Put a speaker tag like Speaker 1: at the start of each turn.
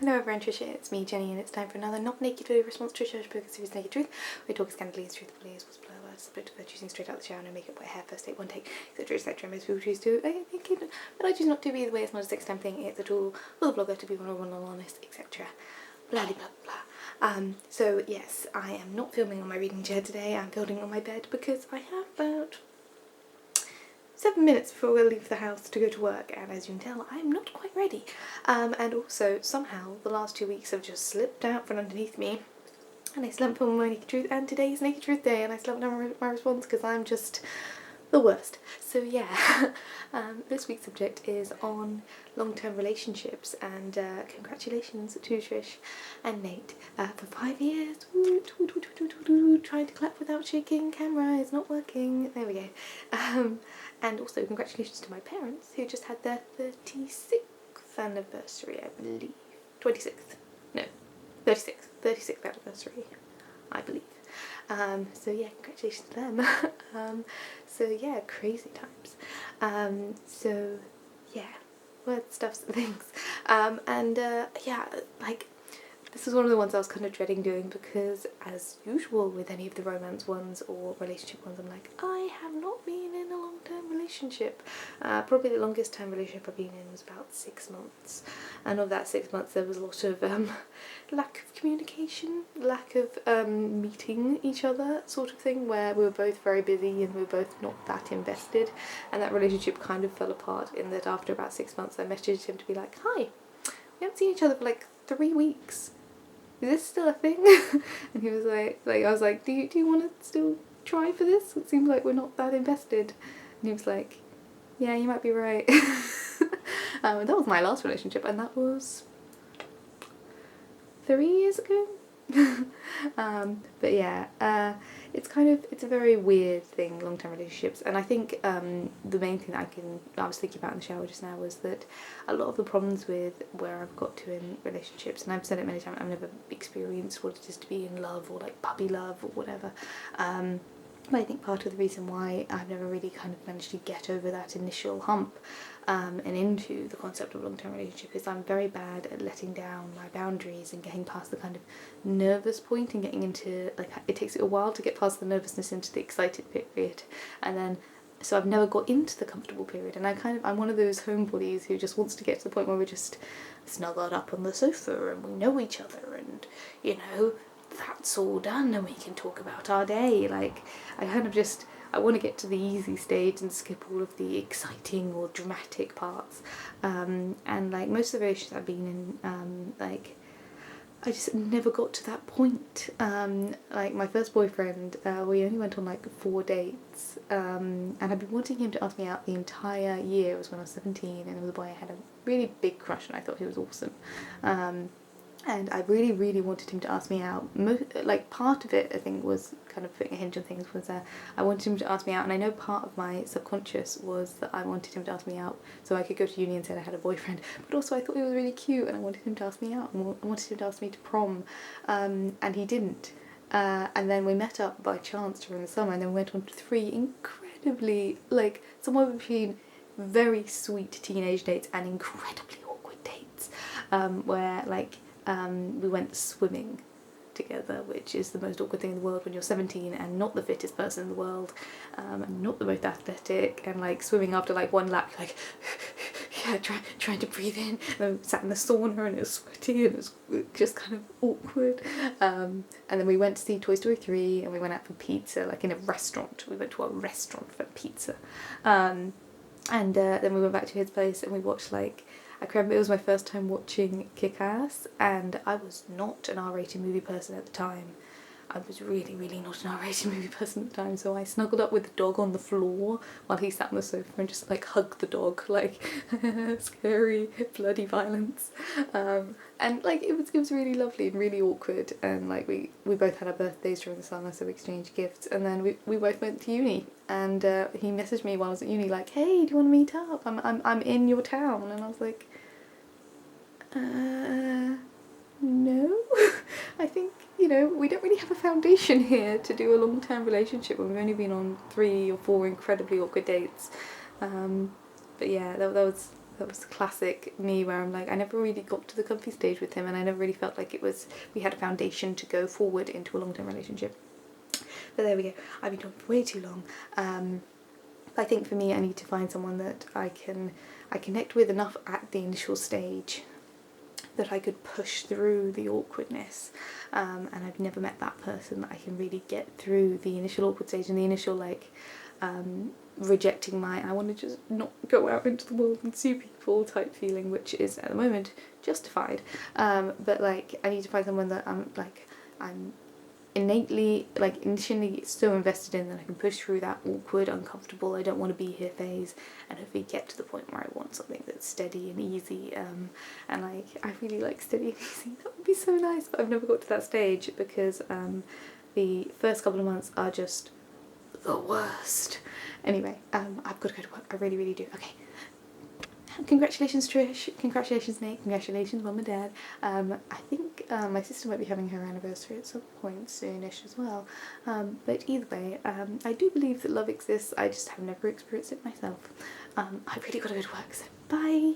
Speaker 1: Hello everyone, Trisha, it's me, Jenny, and it's time for another not naked video response to Trisha Hershberger series Naked Truth. We talk scandally as truthfully as possible about subject of choosing straight out the shower, no makeup, wet hair, first take, one take, etc, etc. Most people choose to, I think, but I choose not to be the way it's not a sex time thing. It's a tool for the blogger to be vulnerable and honest, etc. Blah blah blah. So yes, I am not filming on my reading chair today. I'm filming on my bed because I have about 7 minutes before we'll leave the house to go to work, and as you can tell, I'm not quite ready. And also, somehow, the last 2 weeks have just slipped out from underneath me, and I still haven't filmed my Naked Truth, and today is Naked Truth Day, and I still haven't done my response because I'm just the worst. So yeah, this week's subject is on long-term relationships, and congratulations to Trish and Nate for 5 years. Trying to clap without shaking, camera is not working. There we go. And also congratulations to my parents who just had their 36th anniversary, I believe. 26th? No, 36th anniversary, I believe. So yeah, congratulations to them. So yeah, crazy times. So yeah, word stuffs and things. Yeah, like, this was one of the ones I was kind of dreading doing because, as usual with any of the romance ones or relationship ones, I'm like, I have not been in a long-term relationship. Probably the longest term relationship I've been in was about 6 months, and of that 6 months there was a lot of lack of communication, lack of meeting each other sort of thing, where we were both very busy and we were both not that invested, and that relationship kind of fell apart in that after about 6 months I messaged him to be like, hi, we haven't seen each other for like 3 weeks. Is this still a thing? And he was like I was like, do you want to still try for this? It seems like we're not that invested. And he was like, yeah, you might be right. That was my last relationship, and that was 3 years ago. But yeah, it's a very weird thing, long-term relationships, and I think the main thing that I was thinking about in the shower just now was that a lot of the problems with where I've got to in relationships, and I've said it many times, I've never experienced what it is to be in love or like puppy love or whatever. But I think part of the reason why I've never really kind of managed to get over that initial hump and into the concept of long-term relationship is I'm very bad at letting down my boundaries and getting past the kind of nervous point and getting into, like, it takes a while to get past the nervousness into the excited period, and then so I've never got into the comfortable period, and I'm one of those homebodies who just wants to get to the point where we're just snuggled up on the sofa and we know each other, and you know, that's all done and we can talk about our day. Like, I want to get to the easy stage and skip all of the exciting or dramatic parts. And like most of the relationships I've been in, like, I just never got to that point. Like my first boyfriend, we only went on like 4 dates, and I've been wanting him to ask me out the entire year. It was when I was 17, and it was a boy I had a really big crush on. I thought he was awesome. And I really, really wanted him to ask me out. Like, part of it, I think, was kind of putting a hinge on things, was I wanted him to ask me out, and I know part of my subconscious was that I wanted him to ask me out so I could go to uni and say I had a boyfriend, but also I thought he was really cute and I wanted him to ask me out, and I wanted him to ask me to prom, and he didn't. And then we met up by chance during the summer, and then we went on to 3 incredibly, like, somewhere between very sweet teenage dates and incredibly awkward dates, where, like, we went swimming together, which is the most awkward thing in the world when you're 17 and not the fittest person in the world, and not the most athletic, and like swimming after like one lap you're like yeah, trying to breathe in, and I sat in the sauna and it was sweaty and it was just kind of awkward. And then we went to see Toy Story 3 and we went out for pizza, like in a restaurant. We went to a restaurant for pizza, and then we went back to his place and we watched, like, I can remember it was my first time watching Kick-Ass, and I was not an R-rated movie person at the time. I was really, really not an R-rated movie person at the time, so I snuggled up with the dog on the floor while he sat on the sofa and just like hugged the dog, like scary, bloody violence. And like it was really lovely and really awkward, and like we both had our birthdays during the summer, so we exchanged gifts, and then we both went to uni, and he messaged me while I was at uni like, hey, do you want to meet up? I'm in your town, and I was like, no. I think, you know, we don't really have a foundation here to do a long-term relationship when we've only been on 3 or 4 incredibly awkward dates. But yeah, that was that was classic me, where I'm like, I never really got to the comfy stage with him, and I never really felt like we had a foundation to go forward into a long-term relationship. But there we go. I've been talking for way too long. I think for me, I need to find someone that I connect with enough at the initial stage that I could push through the awkwardness, and I've never met that person that I can really get through the initial awkward stage and the initial like rejecting I want to just not go out into the world and see people type feeling, which is at the moment justified, but like I need to find someone that I'm innately, like initially so invested in that I can push through that awkward, uncomfortable, I don't want to be here phase, and hopefully get to the point where I want something that's steady and easy, and like I really like steady and easy. That would be so nice, but I've never got to that stage because the first couple of months are just the worst. Anyway, I've got to go to work. I really, really do. Okay. Congratulations Trish, congratulations Nate, congratulations Mum and Dad. I think my sister might be having her anniversary at some point soonish as well. But either way, I do believe that love exists, I just have never experienced it myself. I've really got to go to work, so bye!